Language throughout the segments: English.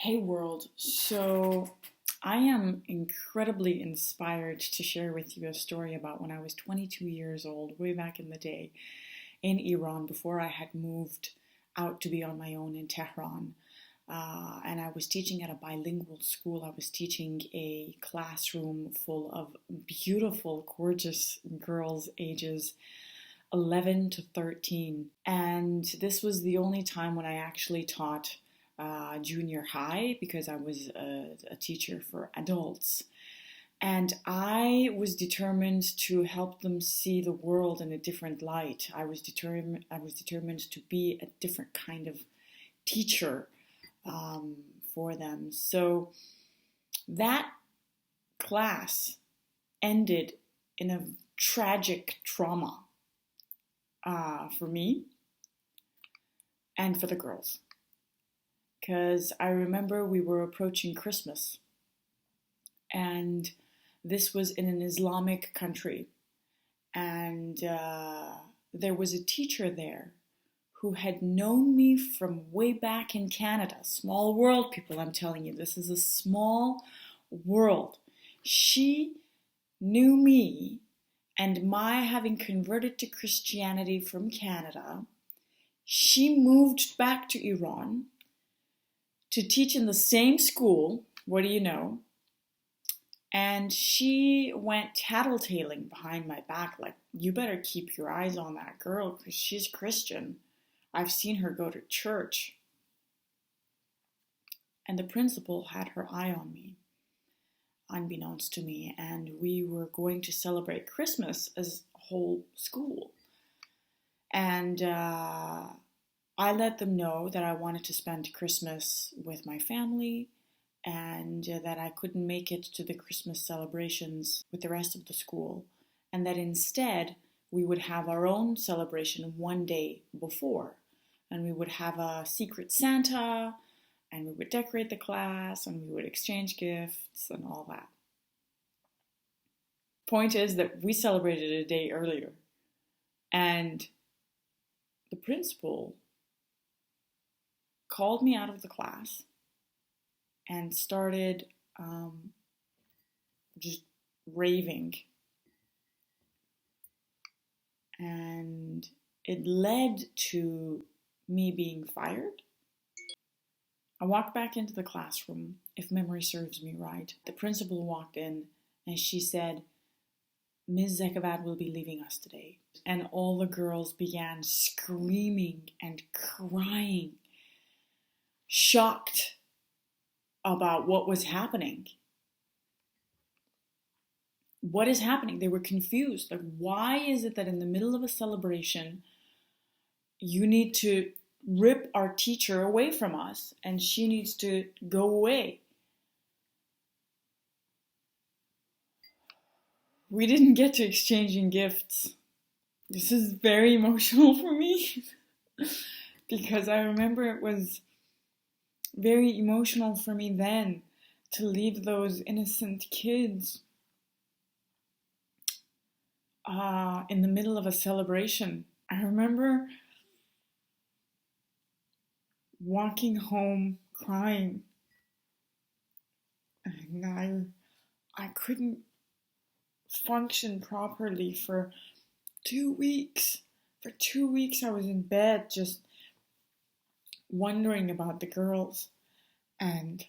Hey world, so I am incredibly inspired to share with you a story about when I was 22 years old, way back in the day in Iran, before I had moved out to be on my own in Tehran. And I was teaching at a bilingual school. I was teaching a classroom full of beautiful, gorgeous girls ages 11 to 13. And this was the only time when I actually taught junior high because I was a teacher for adults. And I was determined to help them see the world in a different light. I was determined to be a different kind of teacher for them. So that class ended in a tragic trauma for me and for the girls. Because I remember we were approaching Christmas, and this was in an Islamic country, and there was a teacher there who had known me from way back in Canada. Small world, people, I'm telling you, this is a small world. She knew me, and my having converted to Christianity from Canada, she moved back to Iran to teach in the same school. What do you know? And she went tattletaling behind my back like, you better keep your eyes on that girl because she's Christian. I've seen her go to church. And the principal had her eye on me, unbeknownst to me, and we were going to celebrate Christmas as a whole school. And I let them know that I wanted to spend Christmas with my family and that I couldn't make it to the Christmas celebrations with the rest of the school, and that instead we would have our own celebration one day before, and we would have a secret Santa, and we would decorate the class, and we would exchange gifts and all that. Point is that we celebrated a day earlier, and the principal called me out of the class and started just raving. And it led to me being fired. I walked back into the classroom, if memory serves me right. The principal walked in and she said, Ms. Zekavad will be leaving us today. And all the girls began screaming and crying, shocked about what was happening. What is happening? They were confused. Like, why is it that in the middle of a celebration, you need to rip our teacher away from us and she needs to go away? We didn't get to exchanging gifts. This is very emotional for me because I remember it was very emotional for me then to leave those innocent kids in the middle of a celebration. I remember walking home crying, and I couldn't function properly for 2 weeks. For 2 weeks I was in bed just wondering about the girls and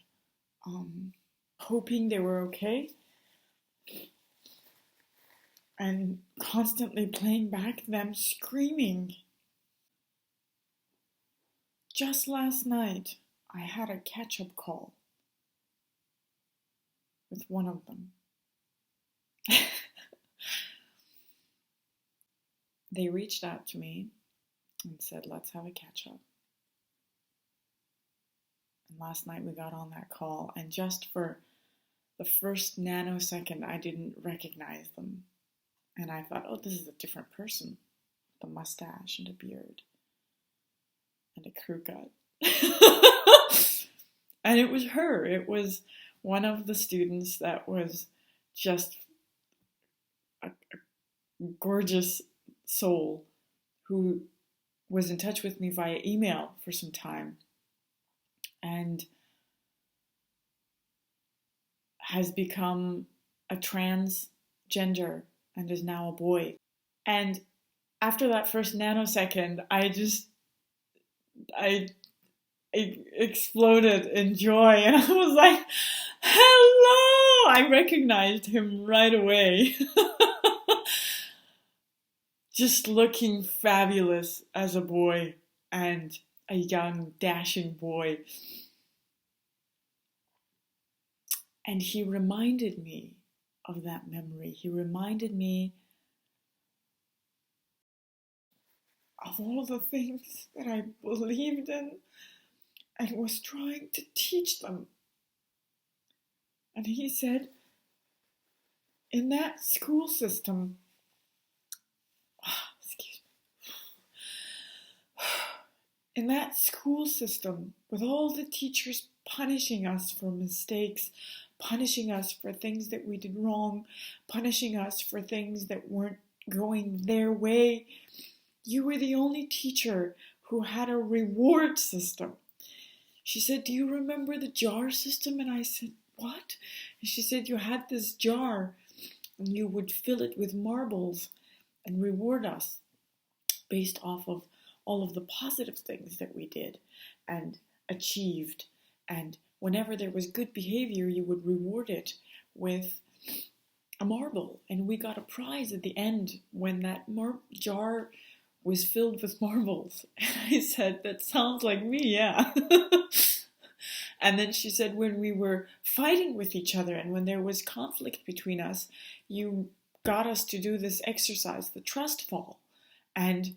hoping they were okay, and constantly playing back them screaming. Just last night, I had a catch-up call with one of them. They reached out to me and said, let's have a catch-up. And last night we got on that call, and just for the first nanosecond, I didn't recognize them. And I thought, oh, this is a different person. The mustache and a beard and a crew cut. And it was her. It was one of the students that was just a gorgeous soul who was in touch with me via email for some time. And has become a transgender and is now a boy. And after that first nanosecond, I exploded in joy, and I was like, hello! I recognized him right away. Just looking fabulous as a boy, and a young, dashing boy. And he reminded me of that memory. He reminded me of all the things that I believed in and was trying to teach them. And he said, in that school system, in that school system, with all the teachers punishing us for mistakes, punishing us for things that we did wrong, punishing us for things that weren't going their way, you were the only teacher who had a reward system. She said, do you remember the jar system? And I said, what? And she said, you had this jar and you would fill it with marbles and reward us based off of all of the positive things that we did and achieved. And whenever there was good behavior, you would reward it with a marble. And we got a prize at the end when that jar was filled with marbles. And I said, that sounds like me, yeah. And then she said, when we were fighting with each other and when there was conflict between us, you got us to do this exercise, the trust fall. And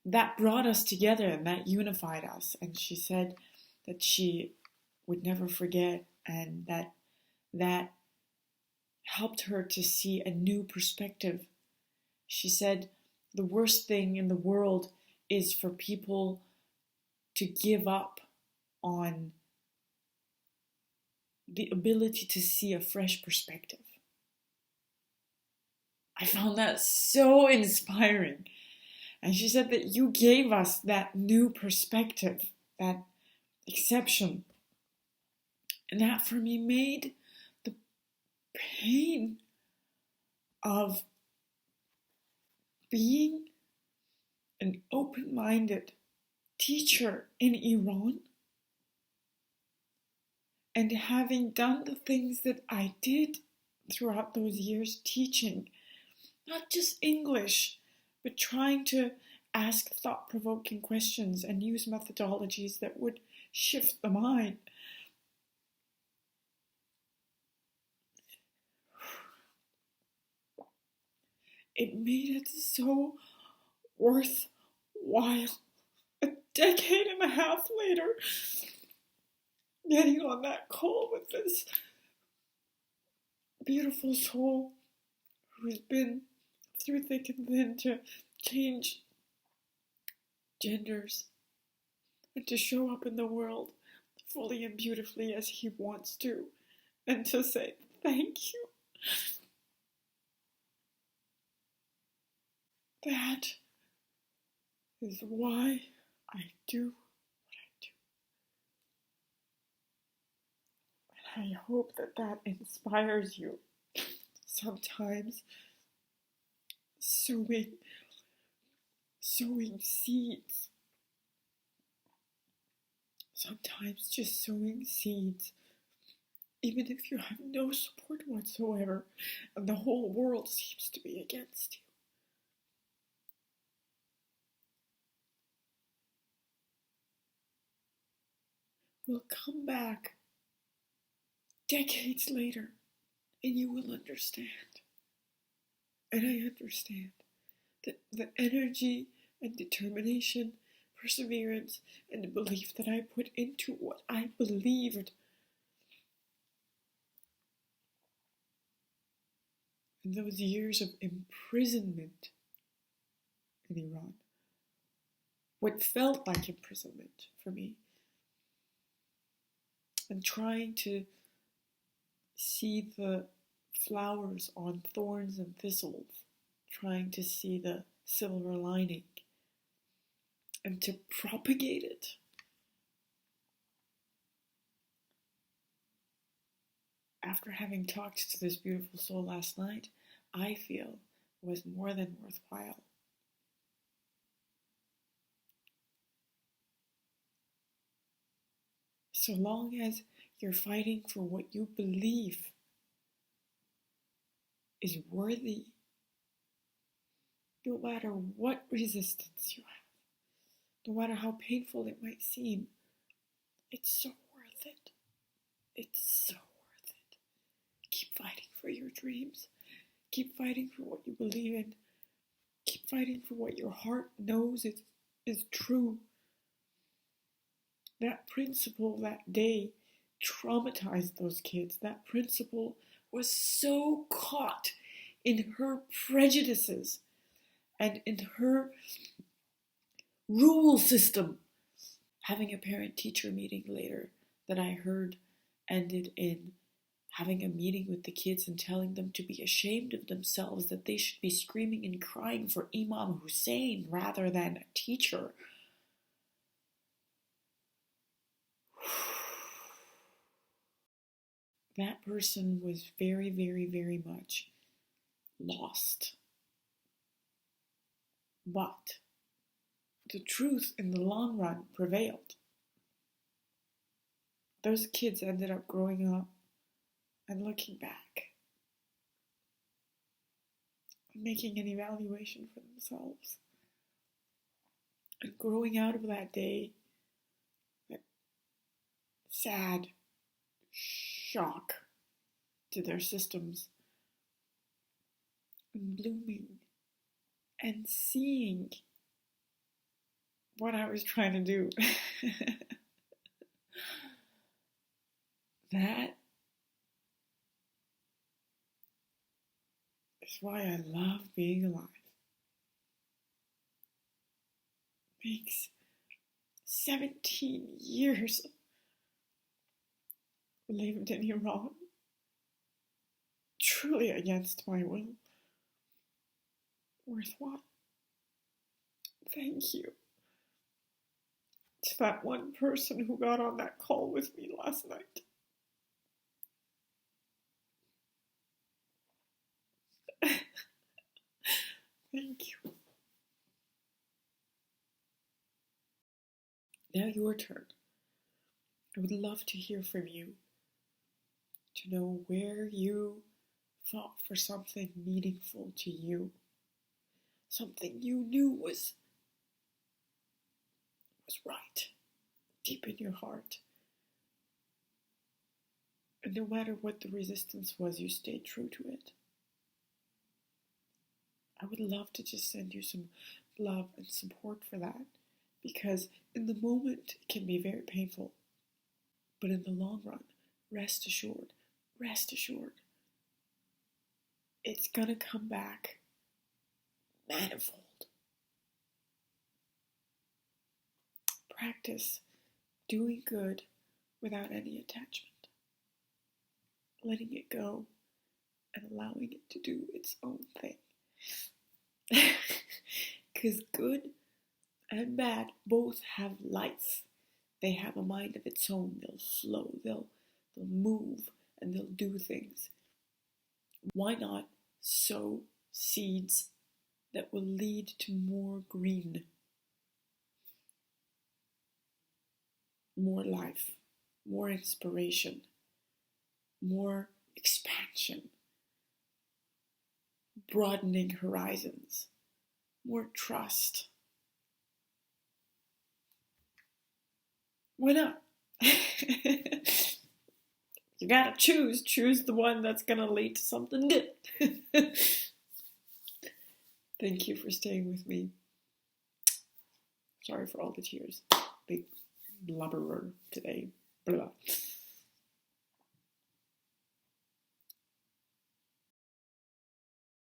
that brought us together and that unified us. And she said that she would never forget, and that helped her to see a new perspective. She said the worst thing in the world is for people to give up on the ability to see a fresh perspective. I found that so inspiring. And she said that you gave us that new perspective, that exception. And that for me made the pain of being an open-minded teacher in Iran and having done the things that I did throughout those years teaching, not just English, but trying to ask thought-provoking questions and use methodologies that would shift the mind. It made it so worthwhile. A decade and a half later, getting on that call with this beautiful soul who's been through thick and thin to change genders and to show up in the world fully and beautifully as he wants to, and to say thank you. That is why I do what I do. And I hope that that inspires you. Sometimes sowing seeds. Sometimes just sowing seeds. Even if you have no support whatsoever and the whole world seems to be against you. Will come back decades later and you will understand. And I understand that the energy and determination, perseverance, and the belief that I put into what I believed in those years of imprisonment in Iran, what felt like imprisonment for me, and trying to see the flowers on thorns and thistles, trying to see the silver lining, and to propagate it. after having talked to this beautiful soul last night, I feel was more than worthwhile. So long as you're fighting for what you believe is worthy, no matter what resistance you have, no matter how painful it might seem, it's so worth it. It's so worth it. Keep fighting for your dreams. Keep fighting for what you believe in. Keep fighting for what your heart knows is true. That principal that day traumatized those kids. That principal was so caught in her prejudices and in her rule system. Having a parent-teacher meeting later that I heard ended in having a meeting with the kids and telling them to be ashamed of themselves, that they should be screaming and crying for Imam Hussein rather than a teacher. That person was very, very, very much lost. But the truth in the long run prevailed. Those kids ended up growing up and looking back and making an evaluation for themselves. And growing out of that day, that sad shock to their systems, and blooming and seeing what I was trying to do. That is why I love being alive. Makes 17 years lived in Iran, truly against my will. Worthwhile. Thank you to that one person who got on that call with me last night. Thank you. Now your turn. I would love to hear from you, to know where you fought for something meaningful to you, something you knew was right, deep in your heart. And no matter what the resistance was, you stayed true to it. I would love to just send you some love and support for that, because in the moment it can be very painful, but in the long run, rest assured, it's gonna come back manifold. Practice doing good without any attachment, letting it go and allowing it to do its own thing. Because good and bad both have life. They have a mind of its own. They'll flow, they'll move, and they'll do things. Why not sow seeds that will lead to more green, more life, more inspiration, more expansion, broadening horizons, more trust. Why not? You gotta choose the one that's gonna lead to something good. Thank you for staying with me. Sorry for all the tears. Big blubberer today. Blah.